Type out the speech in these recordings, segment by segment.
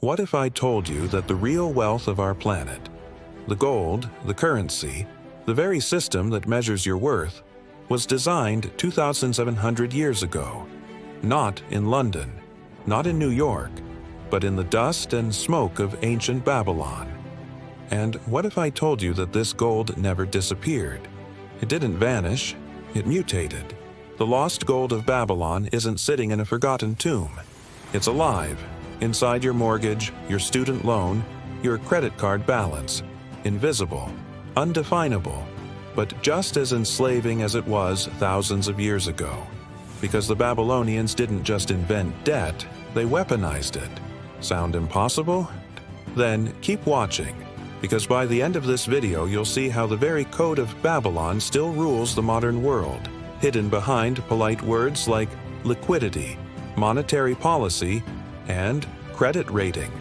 What if I told you that the real wealth of our planet, the gold, the currency, the very system that measures your worth, was designed 2,700 years ago, not in London, not in New York, but in the dust and smoke of ancient Babylon? And what if I told you that this gold never disappeared? It didn't vanish, it mutated. The lost gold of Babylon isn't sitting in a forgotten tomb. It's alive, inside your mortgage, your student loan, your credit card balance, invisible, undefinable, but just as enslaving as it was thousands of years ago. Because the Babylonians didn't just invent debt, they weaponized it. Sound impossible? Then keep watching, because by the end of this video you'll see how the very code of Babylon still rules the modern world, hidden behind polite words like liquidity, monetary policy, and credit rating.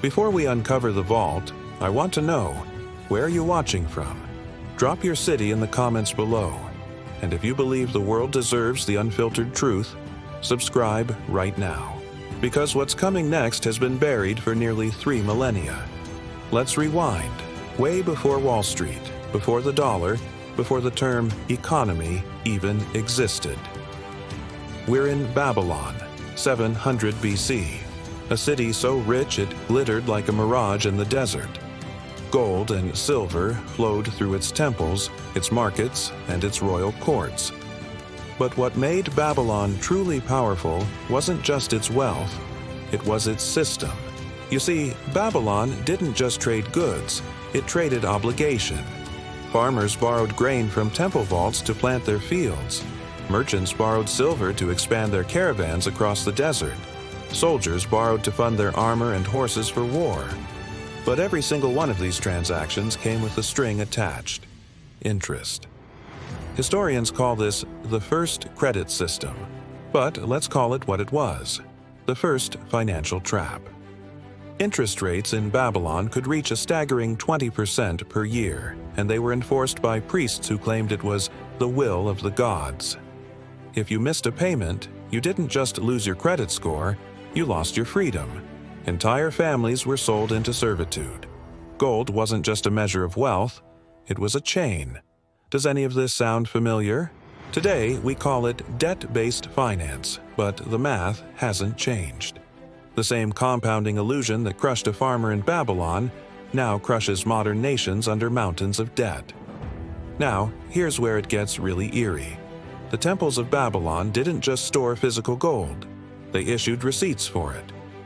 Before we uncover the vault, I want to know, where are you watching from? Drop your city in the comments below. And if you believe the world deserves the unfiltered truth, subscribe right now. Because what's coming next has been buried for nearly 3 millennia. Let's rewind, way before Wall Street, before the dollar, before the term economy even existed. We're in Babylon, 700 BC, a city so rich it glittered like a mirage in the desert. Gold and silver flowed through its temples, its markets, and its royal courts. But what made Babylon truly powerful wasn't just its wealth, it was its system. You see, Babylon didn't just trade goods, it traded obligation. Farmers borrowed grain from temple vaults to plant their fields. Merchants borrowed silver to expand their caravans across the desert. Soldiers borrowed to fund their armor and horses for war. But every single one of these transactions came with a string attached: interest. Historians call this the first credit system, but let's call it what it was: the first financial trap. Interest rates in Babylon could reach a staggering 20% per year, and they were enforced by priests who claimed it was the will of the gods. If you missed a payment, you didn't just lose your credit score, you lost your freedom. Entire families were sold into servitude. Gold wasn't just a measure of wealth, it was a chain. Does any of this sound familiar? Today, we call it debt-based finance, but the math hasn't changed. The same compounding illusion that crushed a farmer in Babylon now crushes modern nations under mountains of debt. Now, here's where it gets really eerie. The temples of Babylon didn't just store physical gold. They issued receipts for it.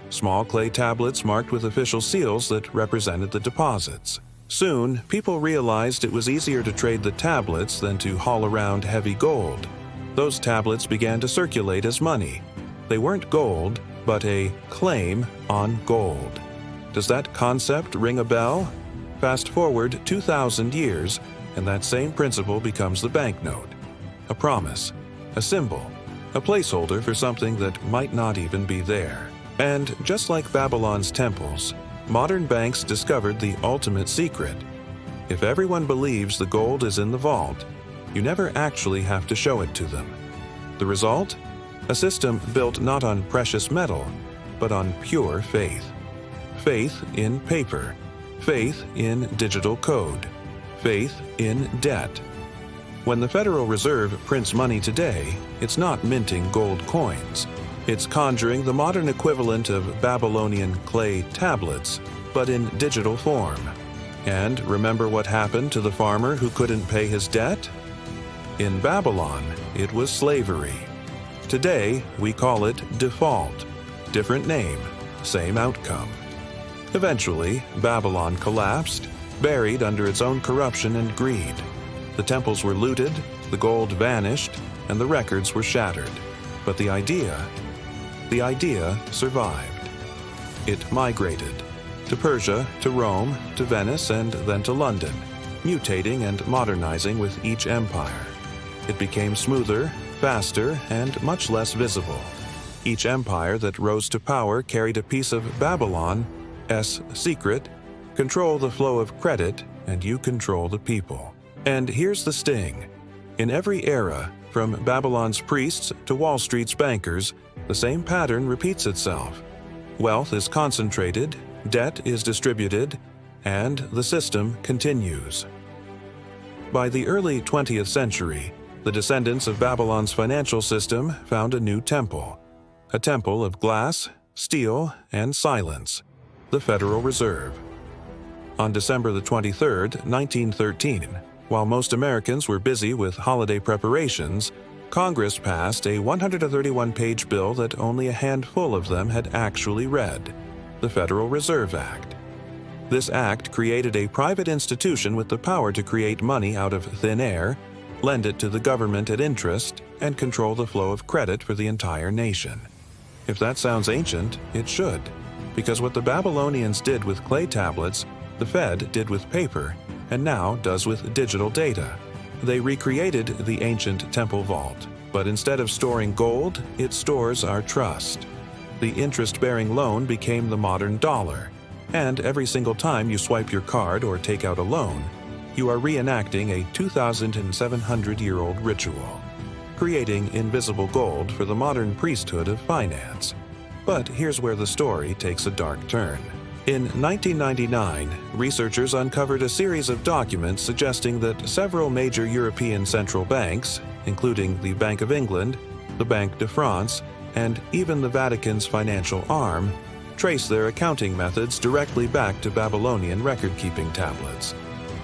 Small clay tablets marked with official seals that represented the deposits. Soon, people realized it was easier to trade the tablets than to haul around heavy gold. Those tablets began to circulate as money. They weren't gold, but a claim on gold. Does that concept ring a bell? Fast forward 2,000 years, and that same principle becomes the banknote. A promise, a symbol, a placeholder for something that might not even be there. And just like Babylon's temples, modern banks discovered the ultimate secret. If everyone believes the gold is in the vault, you never actually have to show it to them. The result? A system built not on precious metal, but on pure faith. Faith in paper, faith in digital code, faith in debt. When the Federal Reserve prints money today, it's not minting gold coins. It's conjuring the modern equivalent of Babylonian clay tablets, but in digital form. And remember what happened to the farmer who couldn't pay his debt? In Babylon, it was slavery. Today, we call it default. Different name, same outcome. Eventually, Babylon collapsed, buried under its own corruption and greed. The temples were looted, the gold vanished, and the records were shattered. But the idea survived. It migrated to Persia, to Rome, to Venice, and then to London, mutating and modernizing with each empire. It became smoother, faster, and much less visible. Each empire that rose to power carried a piece of Babylon's secret: control the flow of credit, and you control the people. And here's the sting. In every era, from Babylon's priests to Wall Street's bankers, the same pattern repeats itself. Wealth is concentrated, debt is distributed, and the system continues. By the early 20th century, the descendants of Babylon's financial system found a new temple, a temple of glass, steel, and silence, the Federal Reserve. On December the 23rd, 1913, while most Americans were busy with holiday preparations, Congress passed a 131-page bill that only a handful of them had actually read, the Federal Reserve Act. This act created a private institution with the power to create money out of thin air, lend it to the government at interest, and control the flow of credit for the entire nation. If that sounds ancient, it should, because what the Babylonians did with clay tablets, the Fed did with paper, and now does with digital data. They recreated the ancient temple vault, but instead of storing gold, it stores our trust. The interest-bearing loan became the modern dollar, and every single time you swipe your card or take out a loan, you are reenacting a 2,700-year-old ritual, creating invisible gold for the modern priesthood of finance. But here's where the story takes a dark turn. In 1999, researchers uncovered a series of documents suggesting that several major European central banks, including the Bank of England, the Banque de France, and even the Vatican's financial arm, trace their accounting methods directly back to Babylonian record-keeping tablets.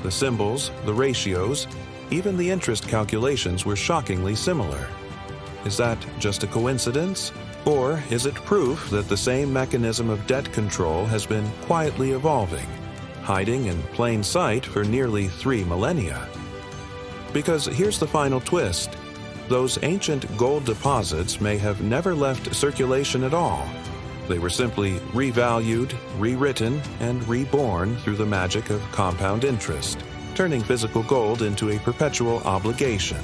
The symbols, the ratios, even the interest calculations were shockingly similar. Is that just a coincidence? Or is it proof that the same mechanism of debt control has been quietly evolving, hiding in plain sight for nearly 3 millennia? Because here's the final twist. Those ancient gold deposits may have never left circulation at all. They were simply revalued, rewritten, and reborn through the magic of compound interest, turning physical gold into a perpetual obligation.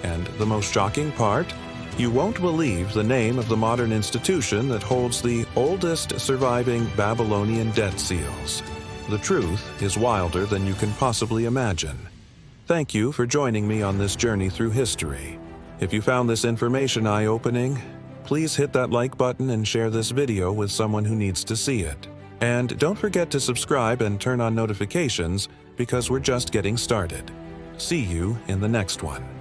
And the most shocking part? You won't believe the name of the modern institution that holds the oldest surviving Babylonian debt seals. The truth is wilder than you can possibly imagine. Thank you for joining me on this journey through history. If you found this information eye-opening, please hit that like button and share this video with someone who needs to see it. And don't forget to subscribe and turn on notifications because we're just getting started. See you in the next one.